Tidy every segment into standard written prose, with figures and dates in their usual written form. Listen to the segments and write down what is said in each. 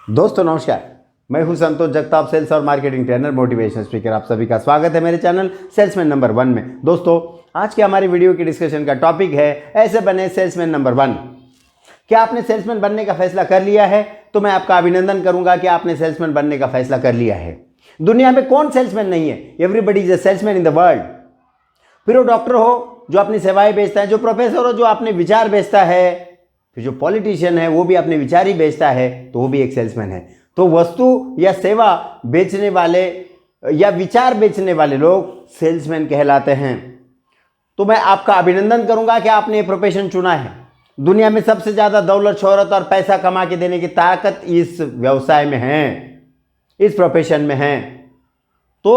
दोस्तों नमस्कार, मैं हूं संतोष जगताप, सेल्स और मार्केटिंग ट्रेनर, मोटिवेशनल स्पीकर। आप सभी का स्वागत है मेरे चैनल सेल्समैन नंबर 1 में। दोस्तों आज के हमारी वीडियो की डिस्कशन का टॉपिक है ऐसे बने सेल्समैन नंबर 1। क्या आपने सेल्समैन बनने का फैसला कर लिया है? तो मैं आपका अभिनंदन करूंगा कि आपने सेल्समैन बनने का फैसला कर लिया है। दुनिया में कौन सेल्समैन नहीं है? Everybody is a salesman in the world. फिर वो डॉक्टर हो जो अपनी सेवाएं बेचता है, जो प्रोफेसर हो जो अपने विचार बेचता है, फिर जो पॉलिटिशियन है वो भी अपने विचार ही बेचता है, तो वो भी एक सेल्समैन है। तो वस्तु या सेवा बेचने वाले या विचार बेचने वाले लोग सेल्समैन कहलाते हैं। तो मैं आपका अभिनंदन करूंगा कि आपने ये प्रोफेशन चुना है। दुनिया में सबसे ज्यादा दौलत, शोहरत और पैसा कमा के देने की ताकत इस व्यवसाय में है, इस प्रोफेशन में है। तो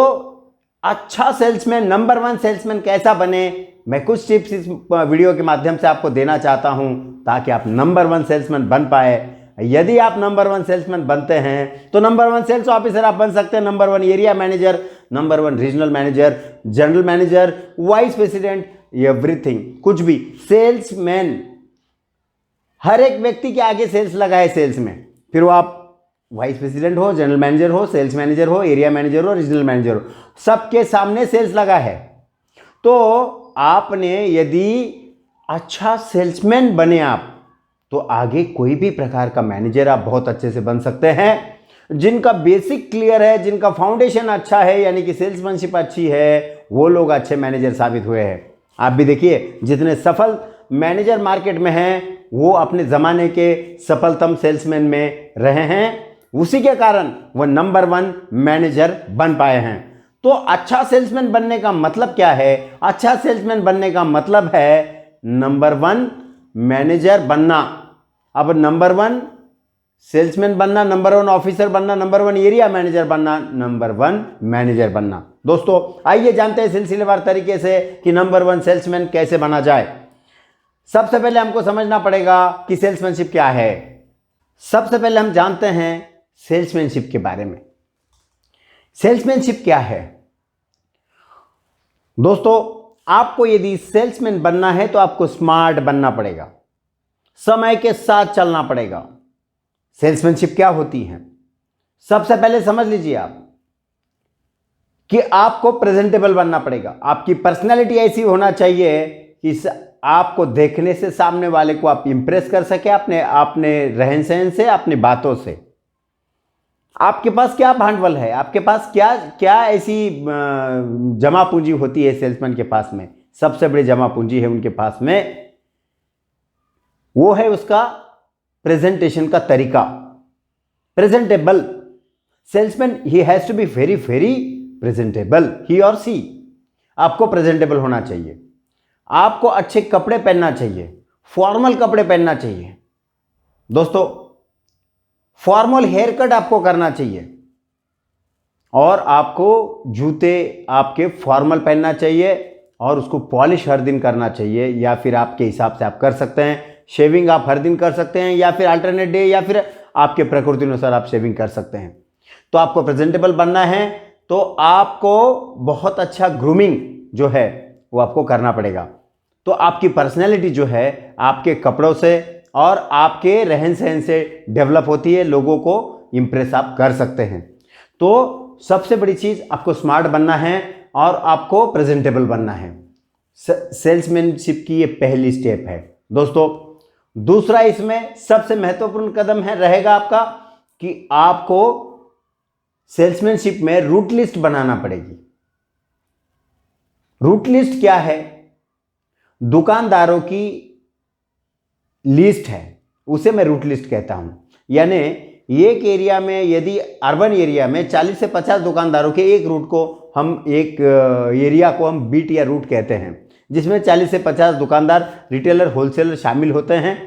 अच्छा सेल्समैन, नंबर 1 सेल्समैन कैसा बने, मैं कुछ टिप्स इस वीडियो के माध्यम से आपको देना चाहता हूं ताकि आप नंबर 1 सेल्समैन बन पाए। यदि आप नंबर 1 सेल्समैन बनते हैं तो नंबर 1 सेल्स ऑफिसर आप बन सकते हैं, number 1 area manager, number 1 regional manager, general manager, vice president, everything, कुछ भी। सेल्समैन, हर एक व्यक्ति के आगे सेल्स लगा है सेल्स में, फिर वो आप वाइस प्रेसिडेंट हो, जनरल मैनेजर हो, सेल्स मैनेजर हो, एरिया मैनेजर हो, रीजनल मैनेजर हो, सबके सामने सेल्स लगा है। तो आपने यदि अच्छा सेल्समैन बने आप तो आगे कोई भी प्रकार का मैनेजर आप बहुत अच्छे से बन सकते हैं। जिनका बेसिक क्लियर है, जिनका फाउंडेशन अच्छा है, यानी कि सेल्समैनशिप अच्छी है, वो लोग अच्छे मैनेजर साबित हुए हैं। आप भी देखिए जितने सफल मैनेजर मार्केट में हैं वो अपने ज़माने के सफलतम सेल्समैन में रहे हैं, उसी के कारण वो नंबर 1 मैनेजर बन पाए हैं। तो अच्छा सेल्समैन बनने का मतलब क्या है? अच्छा सेल्समैन बनने का मतलब है नंबर 1 मैनेजर बनना। अब नंबर 1 सेल्समैन बनना, नंबर 1 ऑफिसर बनना, नंबर 1 एरिया मैनेजर बनना, नंबर 1 मैनेजर बनना। दोस्तों आइए जानते हैं सिलसिलेवार तरीके से कि नंबर 1 सेल्समैन कैसे बना जाए। सबसे पहले हमको समझना पड़ेगा कि सेल्समैनशिप क्या है। सबसे पहले हम जानते हैं सेल्समैनशिप के बारे में। सेल्समैनशिप क्या है? दोस्तों आपको यदि सेल्समैन बनना है तो आपको स्मार्ट बनना पड़ेगा, समय के साथ चलना पड़ेगा। सेल्समैनशिप क्या होती है? सबसे पहले समझ लीजिए आप कि आपको प्रेजेंटेबल बनना पड़ेगा। आपकी पर्सनैलिटी ऐसी होना चाहिए कि आपको देखने से सामने वाले को आप इंप्रेस कर सके अपने रहन सहन से, अपनी बातों से। आपके पास क्या भांडवल है, आपके पास क्या क्या ऐसी जमा पूंजी होती है सेल्समैन के पास में? सबसे बड़ी जमा पूंजी है उनके पास में, वो है उसका प्रेजेंटेशन का तरीका। Presentable salesman, he has to be very very presentable, he or she. आपको प्रेजेंटेबल होना चाहिए, आपको अच्छे कपड़े पहनना चाहिए, फॉर्मल कपड़े पहनना चाहिए। दोस्तों फॉर्मल हेयर कट आपको करना चाहिए और आपको जूते आपके फॉर्मल पहनना चाहिए और उसको पॉलिश हर दिन करना चाहिए, या फिर आपके हिसाब से आप कर सकते हैं। शेविंग आप हर दिन कर सकते हैं, या फिर अल्टरनेट डे, या फिर आपके प्रकृति अनुसार आप शेविंग कर सकते हैं। तो आपको प्रेजेंटेबल बनना है तो आपको बहुत अच्छा ग्रूमिंग जो है वो आपको करना पड़ेगा। तो आपकी पर्सनैलिटी जो है आपके कपड़ों से और आपके रहन सहन से डेवलप होती है, लोगों को इंप्रेस आप कर सकते हैं। तो सबसे बड़ी चीज आपको स्मार्ट बनना है और आपको प्रेजेंटेबल बनना है। सेल्समैनशिप की ये पहली स्टेप है। दोस्तों दूसरा इसमें सबसे महत्वपूर्ण कदम है रहेगा आपका कि आपको सेल्समैनशिप में रूट लिस्ट बनाना पड़ेगी। रूट लिस्ट क्या है? दुकानदारों की लिस्ट है, उसे मैं रूट लिस्ट कहता हूं। यानी एक एरिया में, यदि अर्बन एरिया में 40 से 50 दुकानदारों के एक रूट को हम, एक एरिया को हम बीट या रूट कहते हैं, जिसमें 40 से 50 दुकानदार, रिटेलर, होलसेलर शामिल होते हैं।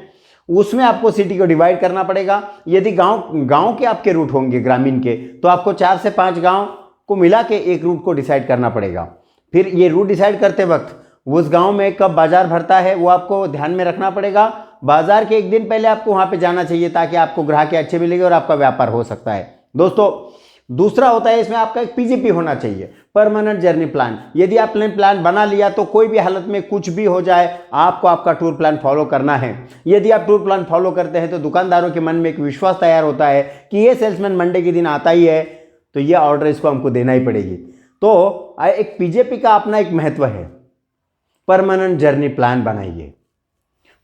उसमें आपको सिटी को डिवाइड करना पड़ेगा। यदि गांव के आपके रूट होंगे ग्रामीण के, तो आपको 4 से 5 गांव को मिला के एक रूट को डिसाइड करना पड़ेगा। फिर ये रूट डिसाइड करते वक्त उस गांव में कब बाजार भरता है वो आपको ध्यान में रखना पड़ेगा। बाजार के एक दिन पहले आपको वहां पे जाना चाहिए ताकि आपको ग्राहक अच्छे मिलेंगे और आपका व्यापार हो सकता है। दोस्तों दूसरा होता है इसमें आपका एक पीजीपी होना चाहिए, परमानेंट जर्नी प्लान। यदि आपने प्लान बना लिया तो कोई भी हालत में कुछ भी हो जाए आपको आपका टूर प्लान फॉलो करना है। यदि आप टूर प्लान फॉलो करते हैं तो दुकानदारों के मन में एक विश्वास तैयार होता है कि ये सेल्समैन मंडे के दिन आता ही है तो ये ऑर्डर इसको हमको देना ही पड़ेगी। तो एक पीजेपी का अपना एक महत्व है, परमानेंट जर्नी प्लान बनाइए।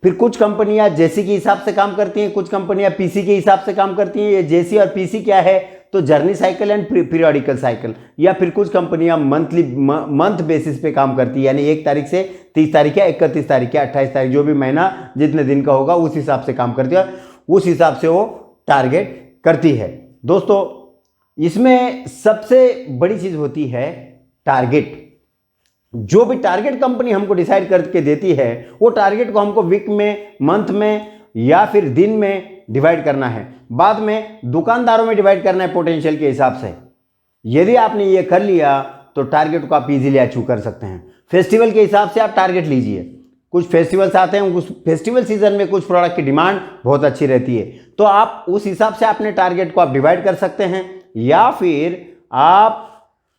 फिर कुछ कंपनियां जेसी के हिसाब से काम करती हैं, कुछ कंपनियां पीसी के हिसाब से काम करती हैं। ये जेसी और पीसी क्या है, तो journey cycle and periodical cycle. या फिर कुछ कंपनियां मंथ बेसिस पे काम करती है, यानी 1 तारीख से 30 तारीख या 31 तारीख या 28 तारीख, जो भी महीना जितने दिन का होगा उस हिसाब से काम करती है, उस हिसाब से वो टारगेट करती है। दोस्तों इसमें सबसे बड़ी चीज़ होती है टारगेट। जो भी टारगेट कंपनी हमको डिसाइड करके देती है वो टारगेट को हमको वीक में, मंथ में या फिर दिन में डिवाइड करना है, बाद में दुकानदारों में डिवाइड करना है पोटेंशियल के हिसाब से। यदि आपने ये कर लिया तो टारगेट को आप इजीली अचीव कर सकते हैं। फेस्टिवल के हिसाब से आप टारगेट लीजिए, कुछ फेस्टिवल्स आते हैं, उस फेस्टिवल सीजन में कुछ प्रोडक्ट की डिमांड बहुत अच्छी रहती है, तो आप उस हिसाब से अपने टारगेट को आप डिवाइड कर सकते हैं। या फिर आप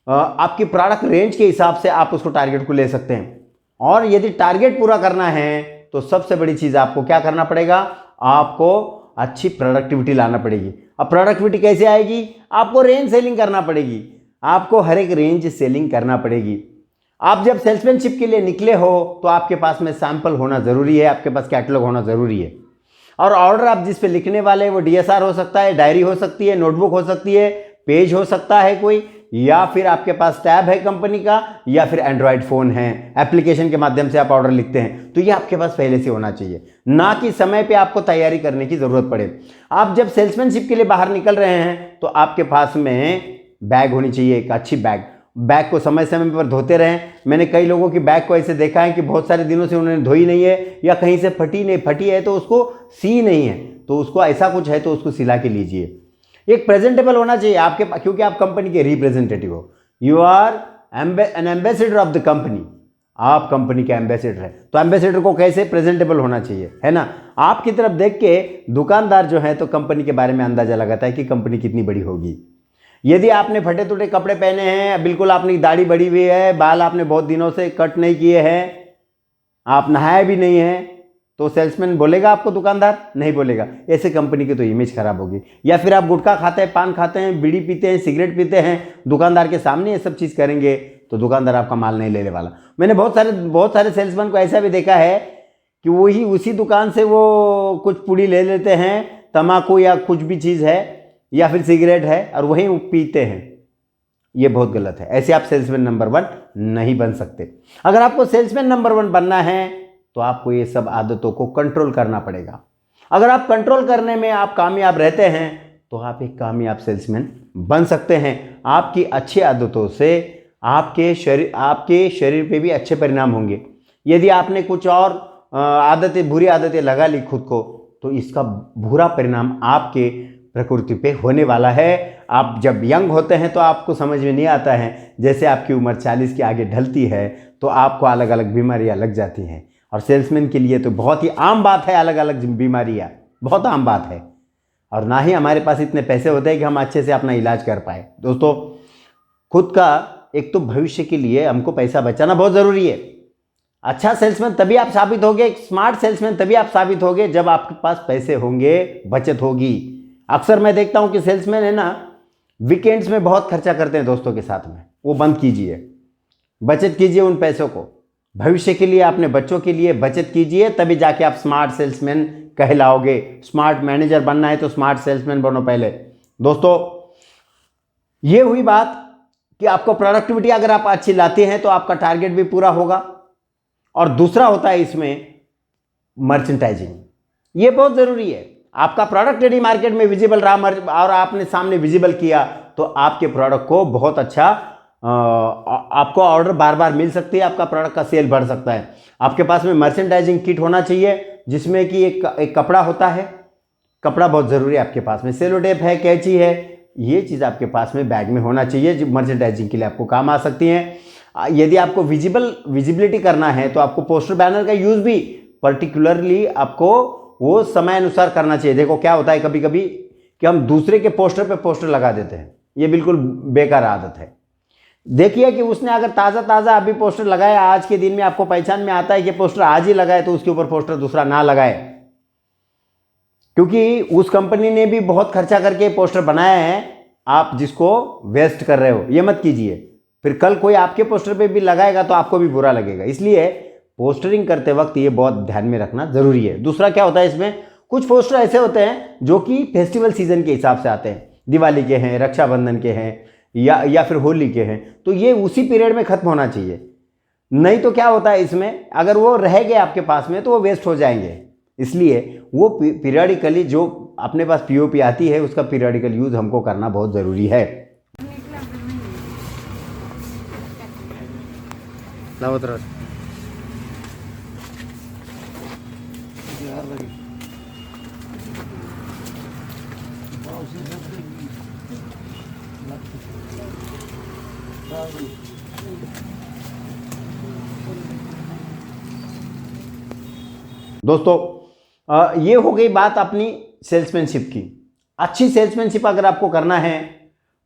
आपकी प्रोडक्ट रेंज के हिसाब से आप उसको टारगेट को ले सकते हैं। और यदि टारगेट पूरा करना है तो सबसे बड़ी चीज़ आपको क्या करना पड़ेगा, आपको अच्छी प्रोडक्टिविटी लाना पड़ेगी। अब प्रोडक्टिविटी कैसे आएगी, आपको रेंज सेलिंग करना पड़ेगी, आपको हर एक रेंज सेलिंग करना पड़ेगी। आप जब सेल्समैनशिप के लिए निकले हो तो आपके पास में सैंपल होना ज़रूरी है, आपके पास कैटलॉग होना ज़रूरी है। और ऑर्डर आप जिस पे लिखने वाले हैं वो डीएसआर हो सकता है, डायरी हो सकती है, नोटबुक हो सकती है, पेज हो सकता है कोई, या फिर आपके पास टैब है कंपनी का, या फिर एंड्रॉयड फ़ोन है, एप्लीकेशन के माध्यम से आप ऑर्डर लिखते हैं, तो ये आपके पास पहले से होना चाहिए, ना कि समय पे आपको तैयारी करने की ज़रूरत पड़े। आप जब सेल्समैनशिप के लिए बाहर निकल रहे हैं तो आपके पास में बैग होनी चाहिए, एक अच्छी बैग को समय समय पर धोते रहें। मैंने कई लोगों की बैग को ऐसे देखा है कि बहुत सारे दिनों से उन्होंने धोई नहीं है, या कहीं से फटी है तो उसको सी नहीं है, तो उसको ऐसा कुछ है तो उसको सिला के लीजिए। एक प्रेजेंटेबल होना चाहिए आपके, क्योंकि आप कंपनी के रिप्रेजेंटेटिव हो, you are an ambassador of the company, आप कंपनी के एम्बेसडर है, तो एम्बेसडर को कैसे प्रेजेंटेबल होना चाहिए, है ना। आपकी तरफ देख के दुकानदार जो है तो कंपनी के बारे में अंदाजा लगाता है कि कंपनी कितनी बड़ी होगी। यदि आपने फटे टूटे कपड़े पहने हैं, बिल्कुल आपकी दाढ़ी बढ़ी हुई है, बाल आपने बहुत दिनों से कट नहीं किए हैं, आप नहाए भी नहीं हैं, तो सेल्समैन बोलेगा आपको, दुकानदार नहीं बोलेगा, ऐसे कंपनी की तो इमेज खराब होगी। या फिर आप गुटखा खाते हैं, पान खाते हैं, बीड़ी पीते हैं, सिगरेट पीते हैं, दुकानदार के सामने ये सब चीज़ करेंगे तो दुकानदार आपका माल नहीं लेने वाला। मैंने बहुत सारे सेल्समैन को ऐसा भी देखा है कि वही उसी दुकान से वो कुछ पुड़ी ले लेते हैं, तम्बाकू या कुछ भी चीज़ है या फिर सिगरेट है, और वहीं वो पीते हैं। ये बहुत गलत है, ऐसे आप सेल्समैन नंबर 1 नहीं बन सकते। अगर आपको सेल्समैन नंबर 1 बनना है तो आपको ये सब आदतों को कंट्रोल करना पड़ेगा। अगर आप कंट्रोल करने में आप कामयाब रहते हैं तो आप एक कामयाब सेल्समैन बन सकते हैं। आपकी अच्छी आदतों से आपके शरीर पे भी अच्छे परिणाम होंगे। यदि आपने कुछ और बुरी आदतें लगा ली खुद को, तो इसका बुरा परिणाम आपके प्रकृति पे होने वाला है। आप जब यंग होते हैं तो आपको समझ में नहीं आता है, जैसे आपकी उम्र 40 के आगे ढलती है तो आपको अलग अलग बीमारियां लग जाती हैं। और सेल्समैन के लिए तो बहुत ही आम बात है, अलग अलग बीमारियां बहुत आम बात है, और ना ही हमारे पास इतने पैसे होते हैं कि हम अच्छे से अपना इलाज कर पाए। दोस्तों खुद का एक तो भविष्य के लिए हमको पैसा बचाना बहुत ज़रूरी है। अच्छा सेल्समैन तभी आप साबित होगे, स्मार्ट सेल्समैन तभी आप साबित होगे जब आपके पास पैसे होंगे, बचत होगी। अक्सर मैं देखता हूं कि सेल्समैन है ना, वीकेंड्स में बहुत खर्चा करते हैं दोस्तों के साथ में, वो बंद कीजिए, बचत कीजिए उन पैसों को, भविष्य के लिए, अपने बच्चों के लिए बचत कीजिए, तभी जाके आप स्मार्ट सेल्समैन कहलाओगे। स्मार्ट मैनेजर बनना है तो स्मार्ट सेल्समैन बनो पहले। दोस्तों ये हुई बात कि आपको प्रोडक्टिविटी अगर आप अच्छी लाते हैं तो आपका टारगेट भी पूरा होगा। और दूसरा होता है इसमें मर्चेंटाइजिंग, ये बहुत ज़रूरी है। आपका प्रोडक्ट यदि मार्केट में विजिबल रहा और आपने सामने विजिबल किया तो आपके प्रोडक्ट को बहुत अच्छा आपको ऑर्डर बार बार मिल सकती है, आपका प्रोडक्ट का सेल बढ़ सकता है। आपके पास में मर्चेंटाइजिंग किट होना चाहिए जिसमें कि एक कपड़ा होता है, कपड़ा बहुत ज़रूरी है आपके पास में, सेलो टेप है, कैंची है, ये चीज़ आपके पास में बैग में होना चाहिए जो मर्चेंटाइजिंग के लिए आपको काम आ सकती हैं। यदि आपको विजिबिलिटी करना है तो आपको पोस्टर बैनर का यूज़ भी पर्टिकुलरली आपको वो समय अनुसार करना चाहिए। देखो क्या होता है कभी कभी कि हम दूसरे के पोस्टर पे पोस्टर लगा देते हैं, ये बिल्कुल बेकार आदत है। देखिए कि उसने अगर ताज़ा ताज़ा अभी पोस्टर लगाया, आज के दिन में आपको पहचान में आता है कि पोस्टर आज ही लगाए, तो उसके ऊपर पोस्टर दूसरा ना लगाए, क्योंकि उस कंपनी ने भी बहुत खर्चा करके पोस्टर बनाया है, आप जिसको वेस्ट कर रहे हो, ये मत कीजिए। फिर कल कोई आपके पोस्टर पे भी लगाएगा तो आपको भी बुरा लगेगा। इसलिए पोस्टरिंग करते वक्त ये बहुत ध्यान में रखना जरूरी है। दूसरा क्या होता है, इसमें कुछ पोस्टर ऐसे होते हैं जो कि फेस्टिवल सीजन के हिसाब से आते हैं, दिवाली के हैं, रक्षाबंधन के हैं, या फिर होली के हैं, तो ये उसी पीरियड में खत्म होना चाहिए। नहीं तो क्या होता है इसमें, अगर वो रह गए आपके पास में तो वो वेस्ट हो जाएंगे। इसलिए वो पीरियडिकली जो अपने पास पीओपी आती है उसका पीरियडिकल यूज हमको करना बहुत ज़रूरी है। दोस्तों ये हो गई बात अपनी सेल्समैनशिप की। अच्छी सेल्समैनशिप अगर आपको करना है,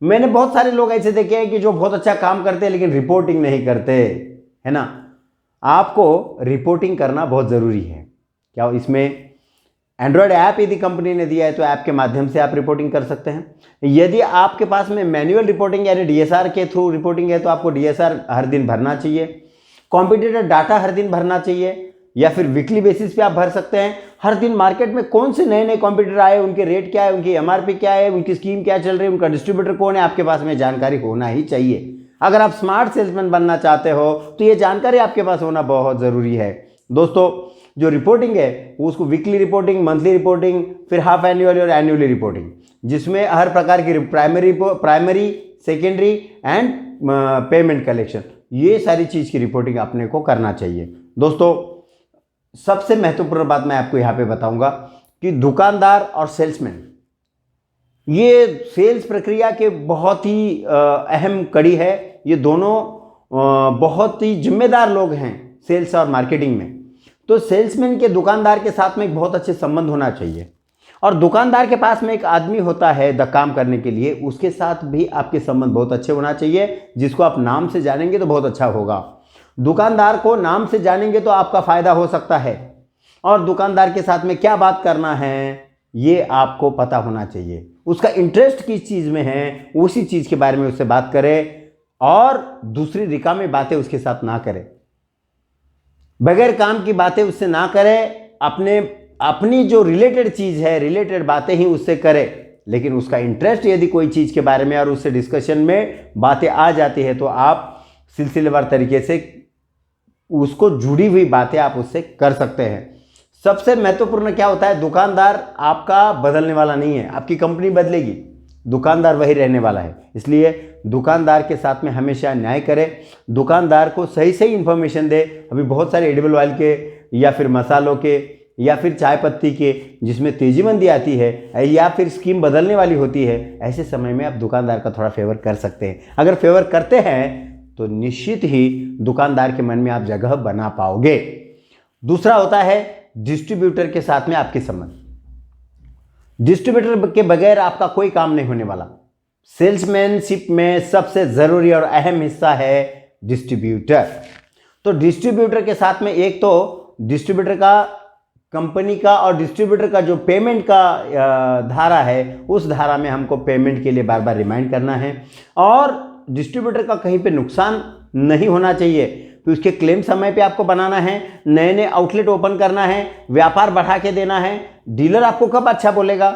मैंने बहुत सारे लोग ऐसे देखे हैं कि जो बहुत अच्छा काम करते हैं लेकिन रिपोर्टिंग नहीं करते, है ना। आपको रिपोर्टिंग करना बहुत ज़रूरी है। क्या इसमें एंड्रॉयड ऐप यदि कंपनी ने दिया है तो ऐप के माध्यम से आप रिपोर्टिंग कर सकते हैं। यदि आपके पास में मैन्युअल रिपोर्टिंग यानी डीएसआर के थ्रू रिपोर्टिंग है तो आपको डीएसआर हर दिन भरना चाहिए, कॉम्पिटिटर डाटा हर दिन भरना चाहिए, या फिर वीकली बेसिस पे आप भर सकते हैं। हर दिन मार्केट में कौन से नए नए कॉम्पिटिटर आए, उनके रेट क्या है, उनकी एमआरपी क्या है, उनकी स्कीम क्या चल रही है, उनका डिस्ट्रीब्यूटर कौन है, आपके पास में जानकारी होना ही चाहिए। अगर आप स्मार्ट सेल्समैन बनना चाहते हो तो ये जानकारी आपके पास होना बहुत ज़रूरी है। दोस्तों जो रिपोर्टिंग है उसको वीकली रिपोर्टिंग, मंथली रिपोर्टिंग, फिर हाफ एनुअल और एनुअली रिपोर्टिंग, जिसमें हर प्रकार की primary secondary and payment collection, ये सारी चीज़ की रिपोर्टिंग अपने को करना चाहिए। दोस्तों सबसे महत्वपूर्ण बात मैं आपको यहाँ पे बताऊंगा कि दुकानदार और सेल्समैन ये सेल्स प्रक्रिया के बहुत ही अहम कड़ी है। ये दोनों बहुत ही जिम्मेदार लोग हैं सेल्स और मार्केटिंग में। तो सेल्समैन के दुकानदार के साथ में एक बहुत अच्छे संबंध होना चाहिए, और दुकानदार के पास में एक आदमी होता है काम करने के लिए, उसके साथ भी आपके संबंध बहुत अच्छे होना चाहिए, जिसको आप नाम से जानेंगे तो बहुत अच्छा होगा। दुकानदार को नाम से जानेंगे तो आपका फायदा हो सकता है, और दुकानदार के साथ में क्या बात करना है ये आपको पता होना चाहिए। उसका इंटरेस्ट किस चीज़ में है उसी चीज़ के बारे में उससे बात करें, और दूसरी रिकामी बातें उसके साथ ना करें, बगैर काम की बातें उससे ना करें। अपनी जो रिलेटेड चीज़ है, रिलेटेड बातें ही उससे करें, लेकिन उसका इंटरेस्ट यदि कोई चीज़ के बारे में और उससे डिस्कशन में बातें आ जाती है तो आप सिलसिलेवार तरीके से उसको जुड़ी हुई बातें आप उससे कर सकते हैं। सबसे महत्वपूर्ण क्या होता है, दुकानदार आपका बदलने वाला नहीं है, आपकी कंपनी बदलेगी, दुकानदार वही रहने वाला है। इसलिए दुकानदार के साथ में हमेशा न्याय करें, दुकानदार को सही सही इन्फॉर्मेशन दे। अभी बहुत सारे एडिबल ऑयल के या फिर मसालों के या फिर चाय पत्ती के जिसमें तेजीमंदी आती है या फिर स्कीम बदलने वाली होती है, ऐसे समय में आप दुकानदार का थोड़ा फेवर कर सकते हैं। अगर फेवर करते हैं तो निश्चित ही दुकानदार के मन में आप जगह बना पाओगे। दूसरा होता है डिस्ट्रीब्यूटर के साथ में आपके संबंध। डिस्ट्रीब्यूटर के बगैर आपका कोई काम नहीं होने वाला। सेल्समैनशिप में सबसे जरूरी और अहम हिस्सा है डिस्ट्रीब्यूटर। तो डिस्ट्रीब्यूटर के साथ में एक तो डिस्ट्रीब्यूटर का कंपनी का और डिस्ट्रीब्यूटर का जो पेमेंट का धारा है उस धारा में हमको पेमेंट के लिए बार बार रिमाइंड करना है, और डिस्ट्रीब्यूटर का कहीं पे नुकसान नहीं होना चाहिए। तो उसके क्लेम समय पे आपको बनाना है, नए नए आउटलेट ओपन करना है, व्यापार बढ़ा के देना है। डीलर आपको कब अच्छा बोलेगा,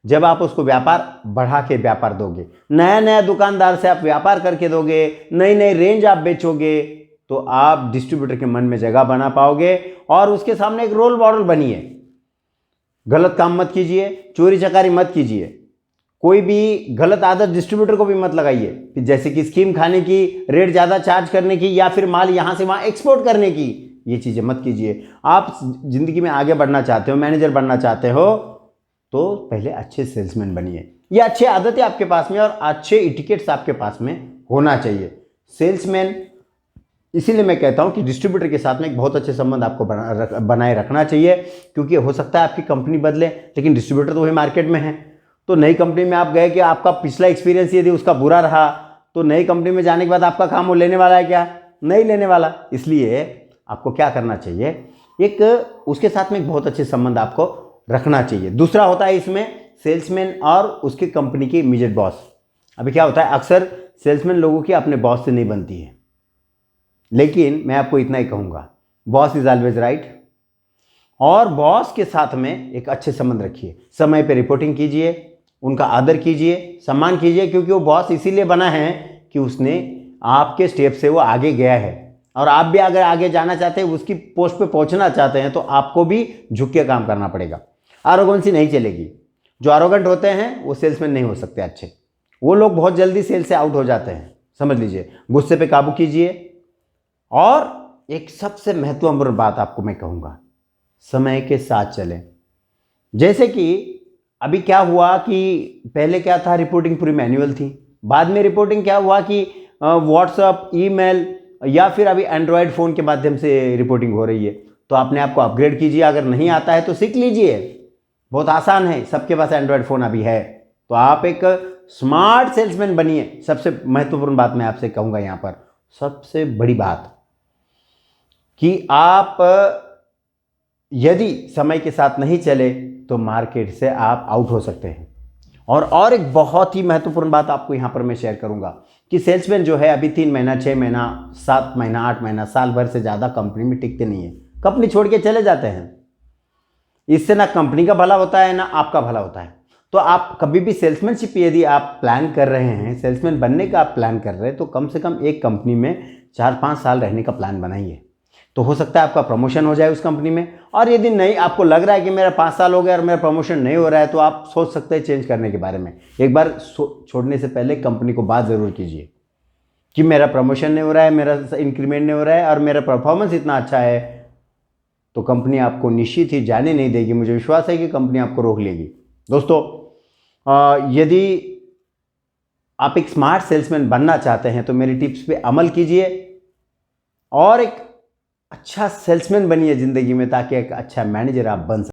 जब आप उसको व्यापार बढ़ा के व्यापार दोगे, नया नया दुकानदार से आप व्यापार करके दोगे, नई नई रेंज आप बेचोगे, तो आप डिस्ट्रीब्यूटर के मन में जगह बना पाओगे और उसके सामने एक रोल मॉडल बनिए। गलत काम मत कीजिए, चोरी चकारी मत कीजिए, कोई भी गलत आदत डिस्ट्रीब्यूटर को भी मत लगाइए, जैसे कि स्कीम खाने की, रेट ज़्यादा चार्ज करने की, या फिर माल यहाँ से वहाँ एक्सपोर्ट करने की, ये चीज़ें मत कीजिए। आप ज़िंदगी में आगे बढ़ना चाहते हो, मैनेजर बनना चाहते हो, तो पहले अच्छे सेल्समैन बनिए। ये अच्छी आदतें आपके पास में और अच्छे इटिकेट्स आपके पास में होना चाहिए। सेल्समैन, इसीलिए मैं कहता हूं कि डिस्ट्रीब्यूटर के साथ में एक बहुत अच्छे संबंध आपको बनाए रखना चाहिए, क्योंकि हो सकता है आपकी कंपनी बदले लेकिन डिस्ट्रीब्यूटर तो वही मार्केट में है, तो नई कंपनी में आप गए कि आपका पिछला एक्सपीरियंस यदि उसका बुरा रहा तो नई कंपनी में जाने के बाद आपका काम वो लेने वाला है क्या? नहीं लेने वाला। इसलिए आपको क्या करना चाहिए, एक उसके साथ में एक बहुत अच्छे संबंध आपको रखना चाहिए। दूसरा होता है इसमें सेल्समैन और उसके कंपनी के इमीडिएट बॉस। अभी क्या होता है, अक्सर सेल्समैन लोगों की अपने बॉस से नहीं बनती है, लेकिन मैं आपको इतना ही कहूँगा, बॉस इज ऑलवेज राइट। और बॉस के साथ में एक अच्छे संबंध रखिए, समय पे रिपोर्टिंग कीजिए, उनका आदर कीजिए, सम्मान कीजिए, क्योंकि वो बॉस इसीलिए बना है कि उसने आपके स्टेप से वो आगे गया है। और आप भी अगर आगे जाना चाहते हैं, उसकी पोस्ट पे पहुंचना चाहते हैं, तो आपको भी झुक के काम करना पड़ेगा। आरोगेंसी नहीं चलेगी। जो आरोगेंट होते हैं वो सेल्समैन नहीं हो सकते अच्छे। वो लोग बहुत जल्दी सेल से आउट हो जाते हैं, समझ लीजिए। गुस्से पे काबू कीजिए। और एक सबसे महत्वपूर्ण बात आपको मैं कहूँगा, समय के साथ चलें। जैसे कि अभी क्या हुआ कि पहले क्या था, रिपोर्टिंग पूरी मैन्युअल थी। बाद में रिपोर्टिंग क्या हुआ कि व्हाट्सअप, ईमेल या फिर अभी एंड्रॉयड फ़ोन के माध्यम से रिपोर्टिंग हो रही है। तो अपने आप को अपग्रेड कीजिए। अगर नहीं आता है तो सीख लीजिए, बहुत आसान है, सबके पास एंड्रॉयड फ़ोन अभी है। तो आप एक स्मार्ट सेल्समैन बनिए। सबसे महत्वपूर्ण बात मैं आपसे कहूँगा यहाँ पर, सबसे बड़ी बात कि आप यदि समय के साथ नहीं चले तो मार्केट से आप आउट हो सकते हैं। और एक बहुत ही महत्वपूर्ण बात आपको यहाँ पर मैं शेयर करूँगा कि सेल्समैन जो है अभी 3 महीना, 6 महीना, 7 महीना, 8 महीना, साल भर से ज़्यादा कंपनी में टिकते नहीं है, कंपनी छोड़ के चले जाते हैं। इससे ना कंपनी का भला होता है ना आपका भला होता है। तो आप कभी भी सेल्समैनशिप यदि आप प्लान कर रहे हैं, सेल्समैन बनने का आप प्लान कर रहे हैं, तो कम से कम एक कंपनी में 4-5 साल रहने का प्लान बनाइए। तो हो सकता है आपका प्रमोशन हो जाए उस कंपनी में। और यदि नहीं, आपको लग रहा है कि मेरा 5 साल हो गया और मेरा प्रमोशन नहीं हो रहा है, तो आप सोच सकते हैं चेंज करने के बारे में। एक बार छोड़ने से पहले कंपनी को बात ज़रूर कीजिए कि मेरा प्रमोशन नहीं हो रहा है, मेरा इंक्रीमेंट नहीं हो रहा है और मेरा परफॉर्मेंस इतना अच्छा है। तो कंपनी आपको निश्चित ही जाने नहीं देगी। मुझे विश्वास है कि कंपनी आपको रोक लेगी। दोस्तों, यदि आप एक स्मार्ट सेल्समैन बनना चाहते हैं तो मेरी टिप्स पे अमल कीजिए और एक अच्छा सेल्समैन बनिए ज़िंदगी में, ताकि एक अच्छा मैनेजर आप बन सकें।